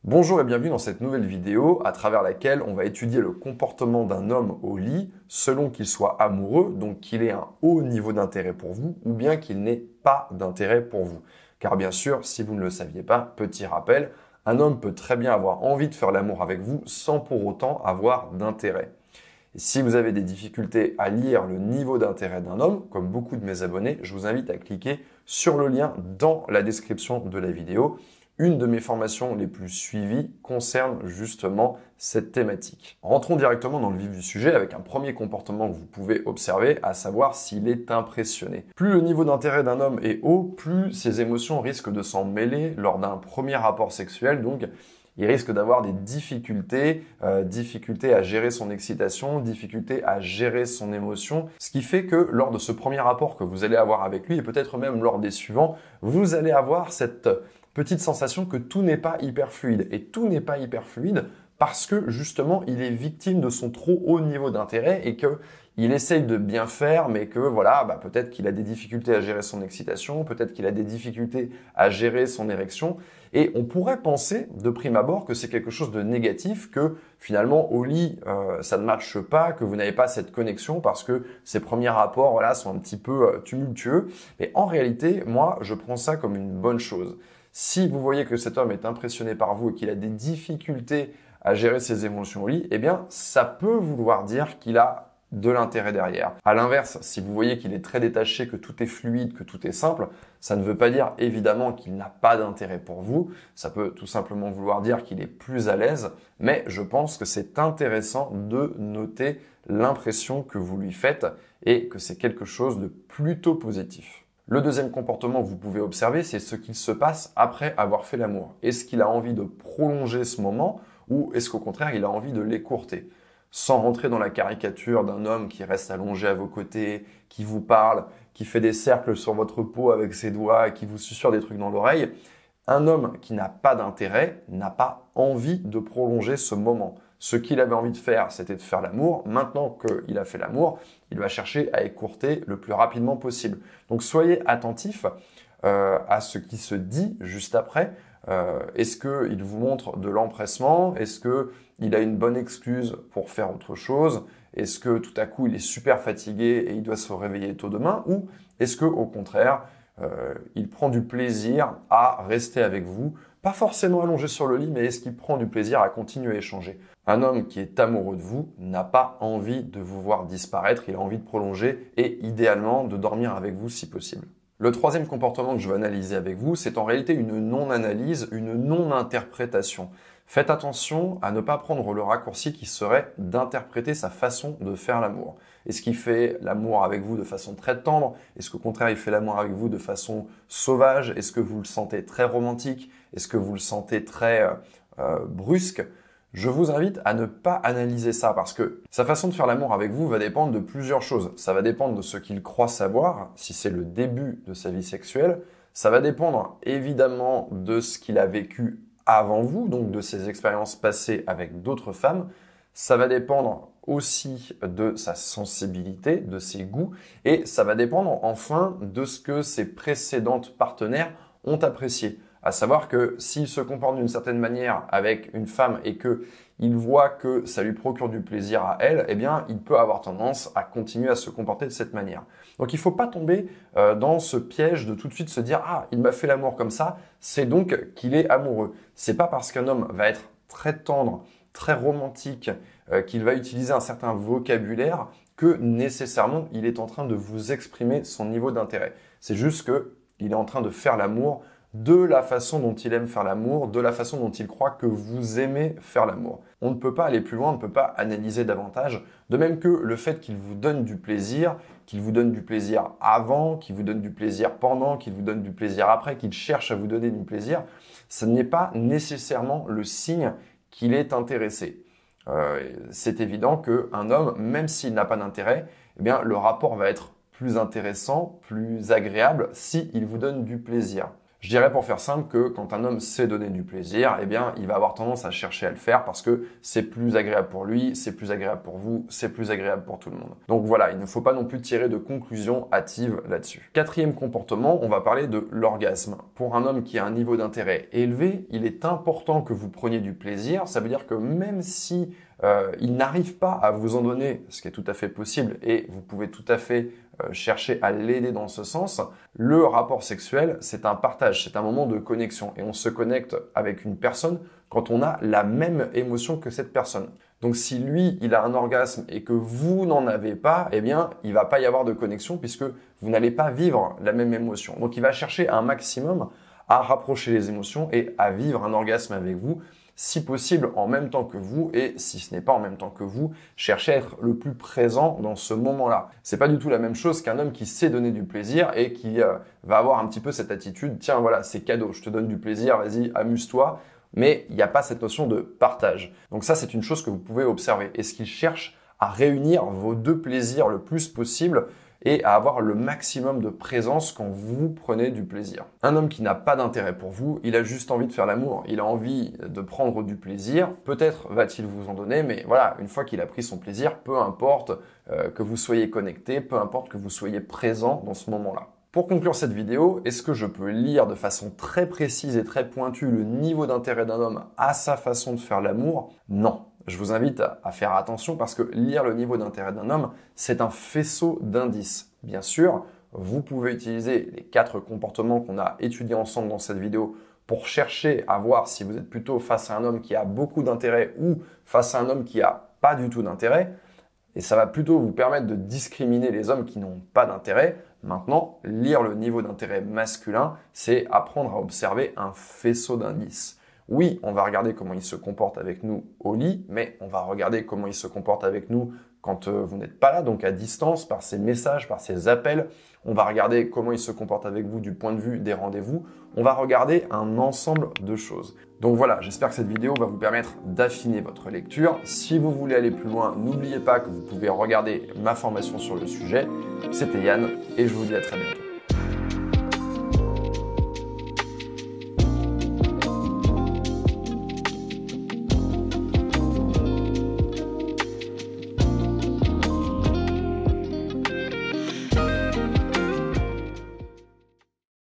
Bonjour et bienvenue dans cette nouvelle vidéo à travers laquelle on va étudier le comportement d'un homme au lit selon qu'il soit amoureux, donc qu'il ait un haut niveau d'intérêt pour vous ou bien qu'il n'ait pas d'intérêt pour vous. Car bien sûr, si vous ne le saviez pas, petit rappel, un homme peut très bien avoir envie de faire l'amour avec vous sans pour autant avoir d'intérêt. Et si vous avez des difficultés à lire le niveau d'intérêt d'un homme, comme beaucoup de mes abonnés, je vous invite à cliquer sur le lien dans la description de la vidéo. Une de mes formations les plus suivies concerne justement cette thématique. Rentrons directement dans le vif du sujet avec un premier comportement que vous pouvez observer, à savoir s'il est impressionné. Plus le niveau d'intérêt d'un homme est haut, plus ses émotions risquent de s'en mêler lors d'un premier rapport sexuel, donc il risque d'avoir des difficultés, difficultés à gérer son excitation, difficultés à gérer son émotion, ce qui fait que lors de ce premier rapport que vous allez avoir avec lui, et peut-être même lors des suivants, vous allez avoir cette petite sensation que tout n'est pas hyper fluide. Et tout n'est pas hyper fluide parce que justement, il est victime de son trop haut niveau d'intérêt et que il essaye de bien faire, mais que voilà, peut-être qu'il a des difficultés à gérer son excitation, peut-être qu'il a des difficultés à gérer son érection. Et on pourrait penser, de prime abord, que c'est quelque chose de négatif, que finalement, au lit, ça ne matche pas, que vous n'avez pas cette connexion parce que ces premiers rapports, voilà, sont un petit peu tumultueux. Mais en réalité, moi, je prends ça comme une bonne chose. Si vous voyez que cet homme est impressionné par vous et qu'il a des difficultés à gérer ses émotions au lit, eh bien, ça peut vouloir dire qu'il a de l'intérêt derrière. À l'inverse, si vous voyez qu'il est très détaché, que tout est fluide, que tout est simple, ça ne veut pas dire évidemment qu'il n'a pas d'intérêt pour vous. Ça peut tout simplement vouloir dire qu'il est plus à l'aise, mais je pense que c'est intéressant de noter l'impression que vous lui faites et que c'est quelque chose de plutôt positif. Le deuxième comportement que vous pouvez observer, c'est ce qu'il se passe après avoir fait l'amour. Est-ce qu'il a envie de prolonger ce moment ou est-ce qu'au contraire, il a envie de l'écourter? Sans rentrer dans la caricature d'un homme qui reste allongé à vos côtés, qui vous parle, qui fait des cercles sur votre peau avec ses doigts et qui vous susurre des trucs dans l'oreille, un homme qui n'a pas d'intérêt n'a pas envie de prolonger ce moment. Ce qu'il avait envie de faire, c'était de faire l'amour. Maintenant qu'il a fait l'amour, il va chercher à écourter le plus rapidement possible. Donc soyez attentifs à ce qui se dit juste après. Est-ce qu'il vous montre de l'empressement? Est-ce qu'il a une bonne excuse pour faire autre chose? Est-ce que tout à coup il est super fatigué et il doit se réveiller tôt demain? Ou est-ce que au contraire, il prend du plaisir à rester avec vous? Pas forcément allongé sur le lit, mais est-ce qu'il prend du plaisir à continuer à échanger? Un homme qui est amoureux de vous n'a pas envie de vous voir disparaître, il a envie de prolonger et idéalement de dormir avec vous si possible. Le troisième comportement que je veux analyser avec vous, c'est en réalité une non-analyse, une non-interprétation. Faites attention à ne pas prendre le raccourci qui serait d'interpréter sa façon de faire l'amour. Est-ce qu'il fait l'amour avec vous de façon très tendre? Est-ce qu'au contraire, il fait l'amour avec vous de façon sauvage? Est-ce que vous le sentez très romantique? Est-ce que vous le sentez très brusque? Je vous invite à ne pas analyser ça parce que sa façon de faire l'amour avec vous va dépendre de plusieurs choses. Ça va dépendre de ce qu'il croit savoir, si c'est le début de sa vie sexuelle. Ça va dépendre évidemment de ce qu'il a vécu avant vous, donc de ses expériences passées avec d'autres femmes. Ça va dépendre aussi de sa sensibilité, de ses goûts, et ça va dépendre enfin de ce que ses précédentes partenaires ont apprécié. À savoir que s'il se comporte d'une certaine manière avec une femme et que il voit que ça lui procure du plaisir à elle, eh bien, il peut avoir tendance à continuer à se comporter de cette manière. Donc, il ne faut pas tomber dans ce piège de tout de suite se dire « Ah, il m'a fait l'amour comme ça, c'est donc qu'il est amoureux ». C'est pas parce qu'un homme va être très tendre, très romantique, qu'il va utiliser un certain vocabulaire que nécessairement il est en train de vous exprimer son niveau d'intérêt. C'est juste qu'il est en train de faire l'amour de la façon dont il aime faire l'amour, de la façon dont il croit que vous aimez faire l'amour. On ne peut pas aller plus loin, on ne peut pas analyser davantage, de même que le fait qu'il vous donne du plaisir avant, qu'il vous donne du plaisir pendant, qu'il vous donne du plaisir après, qu'il cherche à vous donner du plaisir, ce n'est pas nécessairement le signe qu'il est intéressé. C'est évident qu'un homme, même s'il n'a pas d'intérêt, eh bien, le rapport va être plus intéressant, plus agréable s'il vous donne du plaisir. Je dirais pour faire simple que quand un homme sait donner du plaisir, eh bien, il va avoir tendance à chercher à le faire parce que c'est plus agréable pour lui, c'est plus agréable pour vous, c'est plus agréable pour tout le monde. Donc voilà, il ne faut pas non plus tirer de conclusions hâtives là-dessus. Quatrième comportement, on va parler de l'orgasme. Pour un homme qui a un niveau d'intérêt élevé, il est important que vous preniez du plaisir. Ça veut dire que même si il n'arrive pas à vous en donner, ce qui est tout à fait possible, et vous pouvez tout à fait chercher à l'aider dans ce sens, le rapport sexuel, c'est un partage, c'est un moment de connexion. Et on se connecte avec une personne quand on a la même émotion que cette personne. Donc si lui, il a un orgasme et que vous n'en avez pas, eh bien, il va pas y avoir de connexion puisque vous n'allez pas vivre la même émotion. Donc il va chercher un maximum à rapprocher les émotions et à vivre un orgasme avec vous, si possible en même temps que vous, et si ce n'est pas en même temps que vous, cherchez à être le plus présent dans ce moment-là. C'est pas du tout la même chose qu'un homme qui sait donner du plaisir et qui va avoir un petit peu cette attitude, tiens voilà, c'est cadeau, je te donne du plaisir, vas-y, amuse-toi, mais il n'y a pas cette notion de partage. Donc ça, c'est une chose que vous pouvez observer. Est-ce qu'il cherche à réunir vos deux plaisirs le plus possible et à avoir le maximum de présence quand vous prenez du plaisir. Un homme qui n'a pas d'intérêt pour vous, il a juste envie de faire l'amour, il a envie de prendre du plaisir, peut-être va-t-il vous en donner, mais voilà, une fois qu'il a pris son plaisir, peu importe que vous soyez connecté, peu importe que vous soyez présent dans ce moment-là. Pour conclure cette vidéo, est-ce que je peux lire de façon très précise et très pointue le niveau d'intérêt d'un homme à sa façon de faire l'amour? Non. Je vous invite à faire attention parce que lire le niveau d'intérêt d'un homme, c'est un faisceau d'indices. Bien sûr, vous pouvez utiliser les 4 comportements qu'on a étudiés ensemble dans cette vidéo pour chercher à voir si vous êtes plutôt face à un homme qui a beaucoup d'intérêt ou face à un homme qui a pas du tout d'intérêt. Et ça va plutôt vous permettre de discriminer les hommes qui n'ont pas d'intérêt. Maintenant, lire le niveau d'intérêt masculin, c'est apprendre à observer un faisceau d'indices. Oui, on va regarder comment il se comporte avec nous au lit, mais on va regarder comment il se comporte avec nous quand vous n'êtes pas là, donc à distance, par ses messages, par ses appels. On va regarder comment il se comporte avec vous du point de vue des rendez-vous. On va regarder un ensemble de choses. Donc voilà, j'espère que cette vidéo va vous permettre d'affiner votre lecture. Si vous voulez aller plus loin, n'oubliez pas que vous pouvez regarder ma formation sur le sujet. C'était Yann et je vous dis à très bientôt.